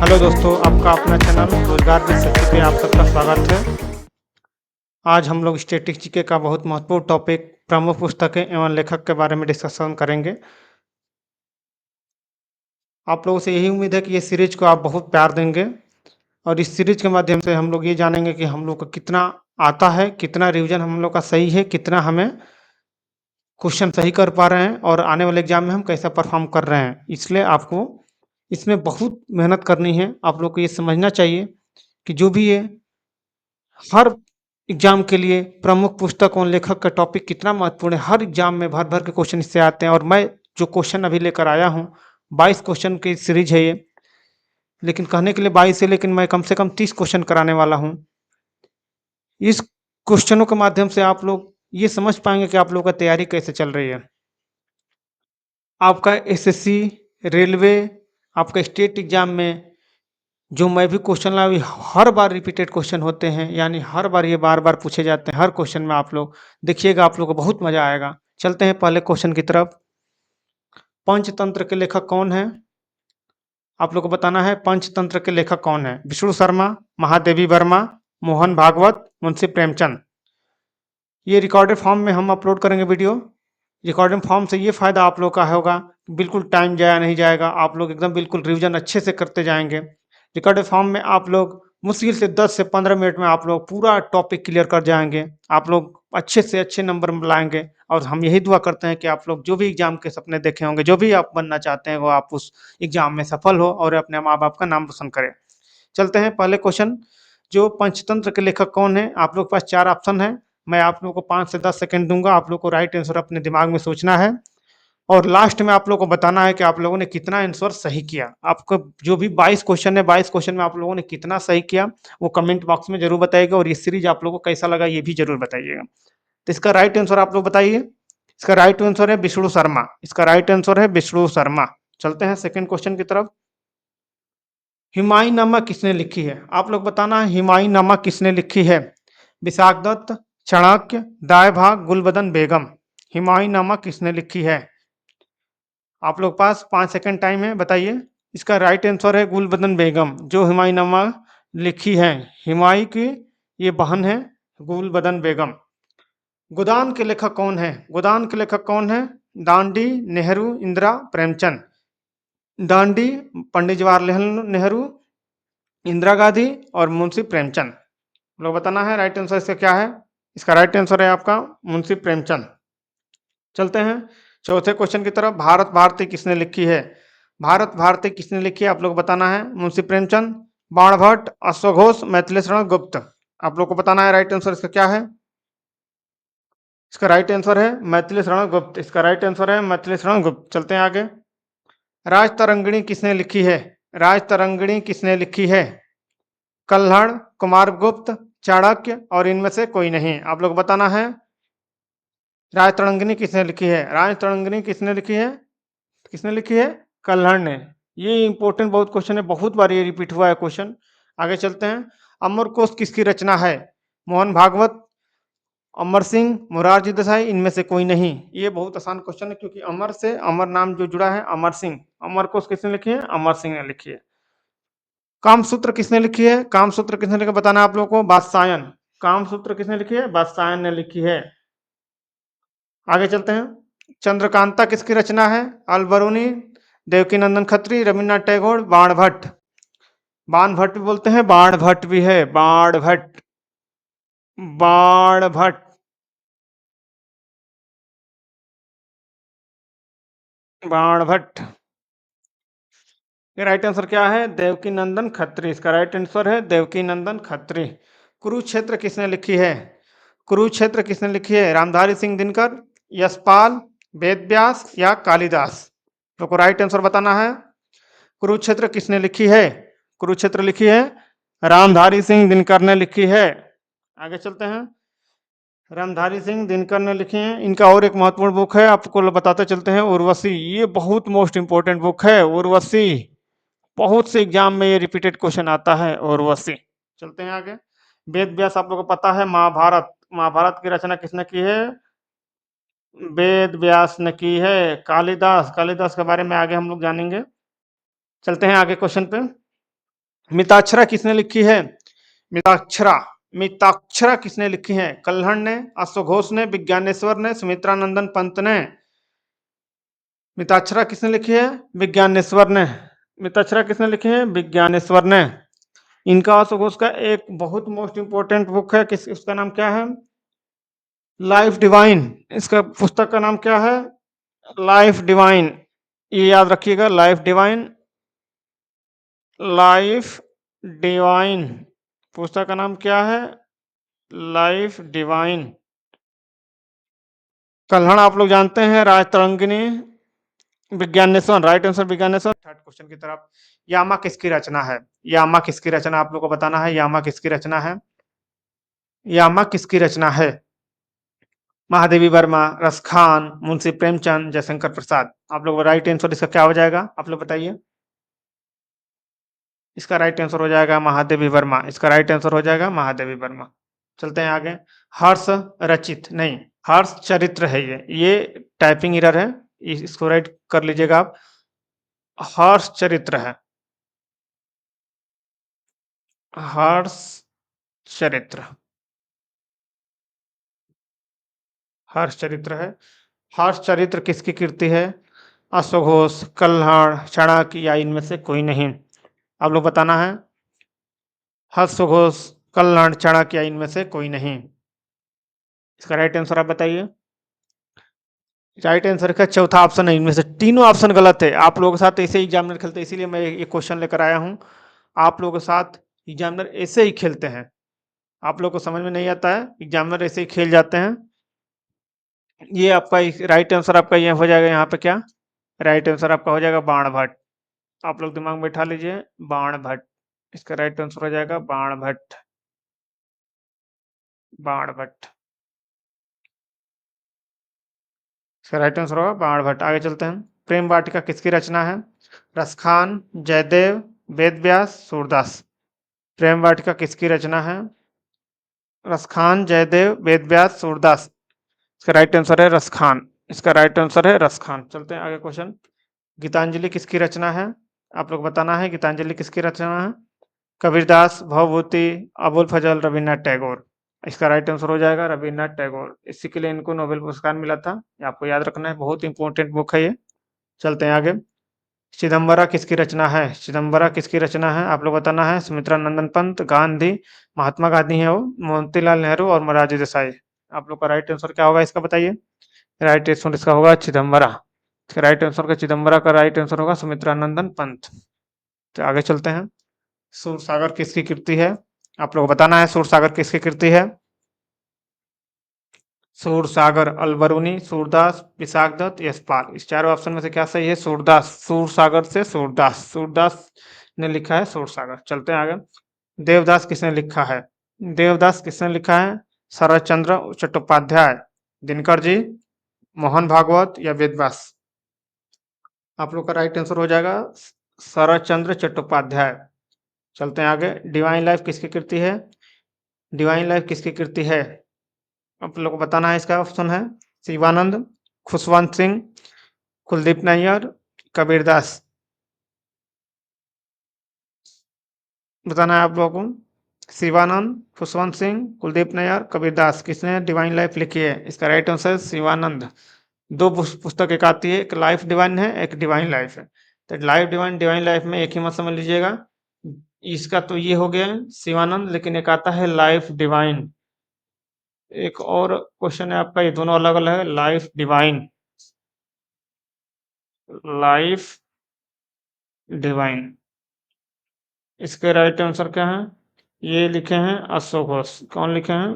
Hello दोस्तों, आपका अपना चैनल रोजगार विद सखी पे आप सबका स्वागत है। आज हम लोग स्टैटिक जीके का बहुत महत्वपूर्ण टॉपिक प्रमुख पुस्तकें एवं लेखक के बारे में डिस्कशन करेंगे। आप लोगों से यही उम्मीद है कि ये सीरीज को आप बहुत प्यार देंगे और इस सीरीज के माध्यम से हम लोग ये जानेंगे कि हम लोग को कितना आता है, कितना रिवीजन हम लोग का सही है, कितना हमें क्वेश्चन सही कर पा रहे हैं और आने वाले एग्जाम में हम कैसा परफॉर्म कर रहे हैं। इसलिए आपको इसमें बहुत मेहनत करनी है। आप लोग को ये समझना चाहिए कि जो भी ये हर एग्जाम के लिए प्रमुख पुस्तक और लेखक का टॉपिक कितना महत्वपूर्ण है। हर एग्जाम में भर भर के क्वेश्चन इससे आते हैं और मैं जो क्वेश्चन अभी लेकर आया हूँ 22 क्वेश्चन की सीरीज है ये। लेकिन कहने के लिए 22 है, लेकिन मैं कम से कम 30 क्वेश्चन कराने वाला हूँ। इस क्वेश्चनों के माध्यम से आप लोग ये समझ पाएंगे कि आप लोग का तैयारी कैसे चल रही है। आपका एसएससी, रेलवे, आपका स्टेट एग्जाम में जो मैं भी क्वेश्चन लाया हर बार रिपीटेड क्वेश्चन होते हैं, यानी हर बार ये बार बार पूछे जाते हैं। हर क्वेश्चन में आप लोग देखिएगा, आप लोग को बहुत मजा आएगा। चलते हैं पहले क्वेश्चन की तरफ। पंचतंत्र के लेखक कौन है? आप लोग को बताना है पंचतंत्र के लेखक कौन है। विष्णु शर्मा, महादेवी वर्मा, मोहन भागवत, मुंशी प्रेमचंद। ये रिकॉर्डेड फॉर्म में हम अपलोड करेंगे वीडियो। रिकॉर्डिंग फॉर्म से ये फायदा आप लोग का होगा, बिल्कुल टाइम जाया नहीं जाएगा। आप लोग एकदम बिल्कुल रिवीजन अच्छे से करते जाएंगे। रिकॉर्डेड फॉर्म में आप लोग मुश्किल से 10 से 15 मिनट में आप लोग पूरा टॉपिक क्लियर कर जाएंगे। आप लोग अच्छे से अच्छे नंबर लाएंगे और हम यही दुआ करते हैं कि आप लोग जो भी एग्जाम के सपने देखे होंगे, जो भी आप बनना चाहते हैं, वो आप उस एग्जाम में सफल हो और अपने माँ बाप का नाम रोशन करें। चलते हैं पहले क्वेश्चन। जो पंचतंत्र के लेखक कौन है? आप लोग के पास 4 ऑप्शन है। मैं आप लोग को 5 से 10 सेकंड दूंगा। आप लोग को राइट आंसर अपने दिमाग में सोचना है और लास्ट में आप लोगों को बताना है कि आप लोगों ने कितना आंसर सही किया। आपको जो भी 22 क्वेश्चन है, 22 क्वेश्चन में आप लोगों ने कितना सही किया वो कमेंट बॉक्स में जरूर बताइएगा और ये सीरीज आप लोगों को कैसा लगा ये भी जरूर बताइएगा। तो इसका राइट आंसर आप लोग बताइए। इसका राइट आंसर है विष्णु शर्मा। इसका राइट आंसर है विष्णु शर्मा। चलते हैं सेकंड क्वेश्चन की तरफ। हुमायूं किसने लिखी है? आप लोग बताना है हुमायूं किसने लिखी है। विशाख दत्त, चाणक्य, दाय भाग, गुलबदन बेगम। हुमायूं किसने लिखी है? आप लोग पास 5 सेकंड टाइम है, बताइए। इसका राइट आंसर है गुलबदन बेगम, जो हुमायूं लिखी है। हुमायूं की ये बहन है गुलबदन बेगम। गोदान के लेखक कौन है? गोदान के लेखक कौन है? डांडी, नेहरू, इंदिरा, प्रेमचंद। डांडी पंडित जवाहरलाल नेहरू, इंदिरा गांधी और मुंशी प्रेमचंद। लोग बताना है राइट आंसर इसका क्या है। इसका राइट आंसर है आपका मुंशी प्रेमचंद। चलते हैं चौथे क्वेश्चन की तरफ। भारत भारती किसने लिखी है? भारत भारती किसने लिखी है? आप लोग बताना है मुंशी प्रेमचंद, बाणभट्ट, अश्वघोष, मैथिली शरण गुप्त। आप लोग को बताना है राइट आंसर इसका क्या है। इसका राइट आंसर है मैथिली शरण गुप्त। इसका राइट आंसर है मैथिली शरण गुप्त। चलते हैं आगे। राजतरंगिणी किसने लिखी है? राजतरंगिणी किसने लिखी है? कल्हड़, कुमारगुप्त, चाणक्य और इनमें से कोई नहीं। आप लोग बताना है राजतरंगिणी किसने लिखी है। राजतरंगिणी किसने लिखी है? किसने लिखी है? कल्हड़ ने। ये इंपॉर्टेंट बहुत क्वेश्चन है, बहुत बार ये रिपीट हुआ है क्वेश्चन। आगे चलते हैं। अमरकोश किसकी रचना है? मोहन भागवत, अमर सिंह, मोरारजी देसाई, इनमें से कोई नहीं। ये बहुत आसान क्वेश्चन है क्योंकि अमर से अमर नाम जो जुड़ा है, अमर सिंह। अमरकोश किसने लिखी है? अमर सिंह ने लिखी है। कामसूत्र किसने लिखी है? कामसूत्र किसने लिखा बताना आप लोगों को। वात्स्यायन। कामसूत्र किसने लिखी है? वात्स्यायन ने लिखी है। आगे चलते हैं। चंद्रकांता किसकी रचना है? अलबरूनी, देवकीनंदन खत्री, रविन्द्रनाथ टैगोर, बाणभट्ट। बाणभट्ट भी बोलते हैं, बाणभट्ट भी है। बाणभट्ट, बाणभट्ट, बाणभट्ट। ये राइट आंसर क्या है? देवकीनंदन खत्री। इसका राइट आंसर है देवकीनंदन खत्री। कुरुक्षेत्र किसने लिखी है? कुरुक्षेत्र किसने लिखी है? रामधारी सिंह दिनकर, यशपाल, वेद व्यास या कालिदास। तो को राइट आंसर बताना है। कुरुक्षेत्र किसने लिखी है? कुरुक्षेत्र लिखी है रामधारी सिंह दिनकर ने लिखी है। आगे चलते हैं। रामधारी सिंह दिनकर ने लिखी है। इनका और एक महत्वपूर्ण बुक है, आपको बताते चलते हैं, उर्वशी। ये बहुत मोस्ट इंपोर्टेंट बुक है उर्वशी। बहुत से एग्जाम में ये रिपीटेड क्वेश्चन आता है उर्वशी। चलते हैं आगे। वेद व्यास आप लोगों को पता है। महाभारत, महाभारत की रचना किसने की है? वेद व्यास ने की है। कालिदास, कालिदास के बारे में आगे हम लोग जानेंगे। चलते हैं आगे क्वेश्चन पे। मिताक्षरा किसने लिखी है? मिताक्षरा मिताक्षरा किसने लिखी है? कल्हण ने, अश्वघोष ने, विज्ञानेश्वर ने, सुमित्रानंदन पंत ने। मिताक्षरा किसने लिखी है? विज्ञानेश्वर ने। मिताक्षरा किसने लिखी है? विज्ञानेश्वर ने। इनका अश्वघोष का एक बहुत मोस्ट इंपोर्टेंट बुक है, किस उसका नाम क्या है? Life divine. इसका पुस्तक का नाम क्या है? Life divine. ये याद रखिएगा, लाइफ डिवाइन। लाइफ डिवाइन पुस्तक का नाम क्या है? Life divine. कल्हड़ आप लोग जानते हैं, Rajatarangini, Vigyaneshwar. Right answer Vigyaneshwar. Third question की तरफ। यामा किसकी रचना है? यामा किसकी रचना आप लोग को बताना है। यामा किसकी रचना है? यामा किसकी रचना है? महादेवी वर्मा, रसखान, मुंशी प्रेमचंद, जयशंकर प्रसाद। आप लोग राइट आंसर इसका क्या हो जाएगा? आप लोग बताइए। इसका राइट आंसर हो जाएगा महादेवी वर्मा। इसका राइट आंसर हो जाएगा महादेवी वर्मा। चलते हैं आगे। हर्ष रचित नहीं, हर्ष चरित्र है ये टाइपिंग एरर है, इसको राइट कर लीजिएगा आप। हर्ष चरित्र है, हर्ष चरित्र, हर्ष चरित्र है। हर्ष चरित्र किसकी कृति है? अश्वघोष, कल्हड़, चाणक्य या इनमें से कोई नहीं। आप लोग बताना है। हर्षघोष, कल्हड़, चाणक्य या इनमें से कोई नहीं। इसका राइट आंसर आप बताइए। राइट आंसर का चौथा ऑप्शन है, इनमें से तीनों ऑप्शन गलत है। आप लोगों के साथ ऐसे ही एग्जामिनर खेलते हैं, इसीलिए मैं ये क्वेश्चन लेकर आया हूँ। आप लोगों के साथ एग्जामिनर ऐसे ही खेलते हैं, आप लोग को समझ में नहीं आता है, एग्जामिनर ऐसे ही खेल जाते हैं। ये आपका राइट आंसर आपका ये हो जाएगा यहाँ पे क्या? राइट आंसर आपका हो जाएगा बाणभट्ट। आप लोग दिमाग में बैठा लीजिए, बाणभट्ट। इसका राइट आंसर हो जाएगा बाणभट्ट, बाणभट्ट। इसका राइट आंसर होगा बाणभट्ट। आगे चलते हैं। प्रेम वाटिका किसकी रचना है? रसखान, जयदेव, वेदव्यास, सूरदास। प्रेम वाटिका किसकी रचना है? रसखान, जयदेव, वेदव्यास, सूरदास। इसका राइट आंसर है रसखान। इसका राइट आंसर है रसखान। चलते हैं आगे क्वेश्चन। गीतांजलि किसकी रचना है? आप लोग बताना है गीतांजलि किसकी रचना है। कबीरदास, भवभूति, अबुल फजल, रविन्द्रनाथ टैगोर। इसका राइट आंसर हो जाएगा रविन्द्रनाथ टैगोर। इसी के लिए इनको नोबेल पुरस्कार मिला था, ये आपको याद रखना है, बहुत इंपॉर्टेंट बुक है ये। चलते हैं आगे। चिदम्बरा किसकी रचना है? चिदम्बरा किसकी रचना है? आप लोग बताना है। सुमित्रा नंदन पंत, गांधी, महात्मा गांधी है वो, मोतीलाल नेहरू और मोरारजी देसाई। आप लोग का राइट आंसर क्या होगा इसका बताइए। राइट आंसर इसका होगा चिदम्बरा। राइट आंसर का चिदम्बरा का राइट आंसर होगा सुमित्रानंदन पंत। तो आगे चलते हैं। सूरसागर किसकी कृति है? आप लोग बताना है सूरसागर किसकी कृति है। सूरसागर अलबरूनी, सूरदास, विशाखदत्त, यशपाल। इस चारों ऑप्शन में से क्या सही है? सूरदास। सूरसागर से सूरदास, सूरदास ने लिखा है सूरसागर। चलते हैं आगे। देवदास किसने लिखा है? देवदास किसने लिखा है? शरद चंद्र चट्टोपाध्याय, दिनकर जी, मोहन भागवत या वेदव्यास। आप लोग का राइट आंसर हो जाएगा शरद चंद्र चट्टोपाध्याय। चलते हैं आगे। डिवाइन लाइफ किसकी कृति है? डिवाइन लाइफ किसकी कृति है? आप लोग को बताना है। इसका ऑप्शन है शिवानंद, खुशवंत सिंह, कुलदीप नैयर, कबीरदास। बताना है आप लोगों को। शिवानंद, खुशवंत सिंह, कुलदीप नैयर, कबीरदास। किसने डिवाइन लाइफ लिखी है? इसका राइट आंसर है शिवानंद। दो पुस्तक एक आती है, एक लाइफ डिवाइन है, एक डिवाइन लाइफ है। तो लाइफ डिवाइन, डिवाइन लाइफ में एक ही मत समझ लीजिएगा। इसका तो ये हो गया शिवानंद, लेकिन एक आता है लाइफ डिवाइन। एक और क्वेश्चन है आपका, ये दोनों अलग अलग है। लाइफ डिवाइन, लाइफ डिवाइन, इसके राइट आंसर क्या है? ये लिखे हैं अश्वघोष। कौन लिखे हैं?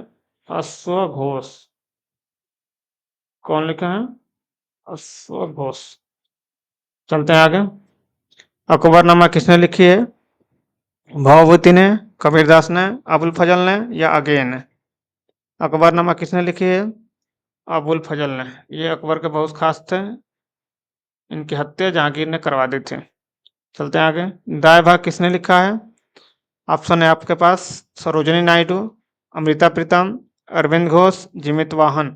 अश्वघोष। कौन लिखे हैं? अश्वघोष। चलते हैं आगे। अकबरनामा किसने लिखी है? भवभूति ने, कबीरदास ने, अबुल फजल ने या अगेन ने। अकबरनामा किसने लिखी है? अबुल फजल ने। ये अकबर के बहुत खास थे, इनकी हत्या जहांगीर ने करवा दी थी। चलते हैं आगे। दाएं भाग किसने लिखा है? ऑप्शन है आपके पास सरोजिनी नायडू, अमृता प्रीतम, अरविंद घोष, जीमित वाहन।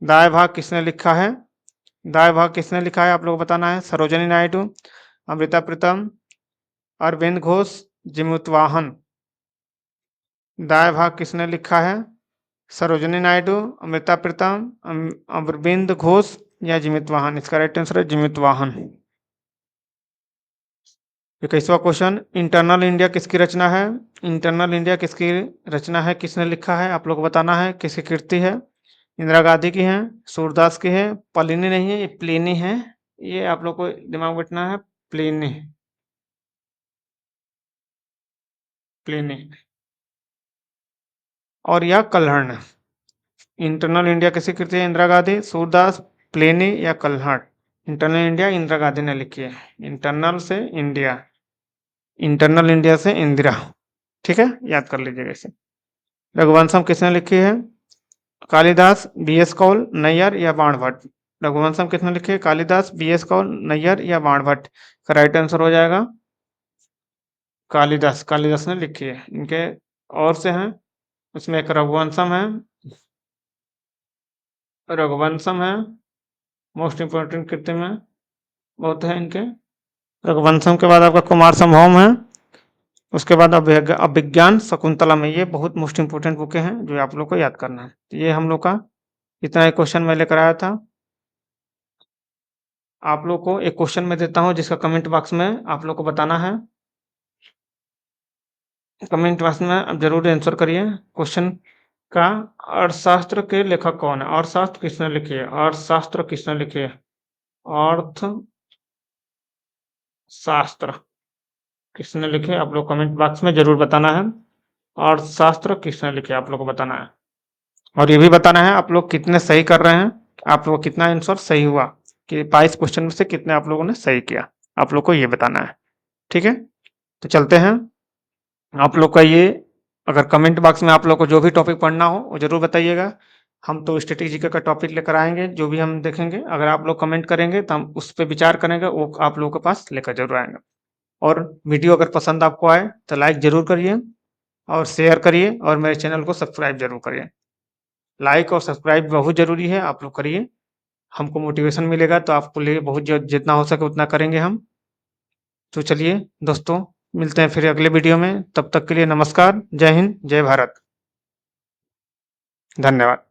दाएं भाग किसने लिखा है? दाएं भाग किसने लिखा है आप लोग बताना है। सरोजिनी नायडू, अमृता प्रीतम, अरविंद घोष, जिमुतवाहन। दाएं भाग किसने लिखा है? सरोजिनी नायडू, अमृता प्रीतम, अरविंद घोष या जिमितवाहन। इसका राइट आंसर है जिमितवाहन। 21वां क्वेश्चन, इंटरनल इंडिया किसकी रचना है? इंटरनल इंडिया किसकी रचना है, किसने लिखा है, आप लोग को बताना है। किसकी कृति है? इंदिरा गांधी की है, सूरदास की है, पलिनी नहीं है, ये प्लिनी है। ये आप लोग को दिमाग में बैठना है, प्लिनी। प्लिनी और या कल्हण। इंटरनल इंडिया किसकी कृति है? इंदिरा गांधी, सूरदास, प्लेनी या कल्हड़। इंटरनल इंडिया इंदिरा गांधी ने लिखी है। इंटरनल से इंडिया, इंटरनल इंडिया से इंदिरा। ठीक है, याद कर लीजिएगा इसे। रघुवंशम किसने लिखी है? कालिदास, बी.एस. कौल, नैयर या बाणभट्ट। रघुवंशम किसने लिखी है? कालिदास, बी.एस. कौल, नैयर या बाणभट्ट। का राइट आंसर हो जाएगा कालिदास। कालिदास ने लिखी है। इनके और से हैं, उसमें एक रघुवंशम है, रघुवंशम है, मोस्ट इंपोर्टेंट कृति में बहुत है इनके। रघुवंशम के बाद आपका कुमार संभवम है, उसके बाद अभिज्ञान शकुंतलम है। ये बहुत मोस्ट इंपोर्टेंट बुकें हैं जो आप लोग को याद करना है। तो ये हम लोग का इतना एक क्वेश्चन मैं लेकर आया था। आप लोग को एक क्वेश्चन मैं देता हूँ जिसका कमेंट बॉक्स में आप लोग को बताना है। कमेंट बॉक्स में आप जरूर आंसर करिए क्वेश्चन का। अर्थशास्त्र के लेखक कौन है? अर्थशास्त्र किसने लिखी है? अर्थशास्त्र किसने लिखी है? अर्थ शास्त्र किसने लिखे? आप लोग कमेंट बॉक्स में जरूर बताना है। अर्थशास्त्र किसने लिखे आप लोग को बताना है। और ये भी बताना है आप लोग कितने सही कर रहे हैं, आप लोग कितना आंसर सही हुआ, कि 22 क्वेश्चन में से कितने आप लोगों ने सही किया, आप लोग को ये बताना है। ठीक है, तो चलते हैं। आप लोग का ये, अगर कमेंट बॉक्स में आप लोग को जो भी टॉपिक पढ़ना हो वो जरूर बताइएगा। हम तो स्ट्रेटेजिक का टॉपिक लेकर आएंगे, जो भी हम देखेंगे अगर आप लोग कमेंट करेंगे तो हम उस पर विचार करेंगे, वो आप लोगों के पास लेकर जरूर आएंगे। और वीडियो अगर पसंद आपको आए तो लाइक जरूर करिए और शेयर करिए और मेरे चैनल को सब्सक्राइब जरूर करिए। लाइक और सब्सक्राइब बहुत जरूरी है, आप लोग करिए। हमको मोटिवेशन मिलेगा तो आपको लिए बहुत जितना हो सके उतना करेंगे हम। तो चलिए दोस्तों, मिलते हैं फिर अगले वीडियो में। तब तक के लिए नमस्कार, जय हिंद, जय भारत, धन्यवाद।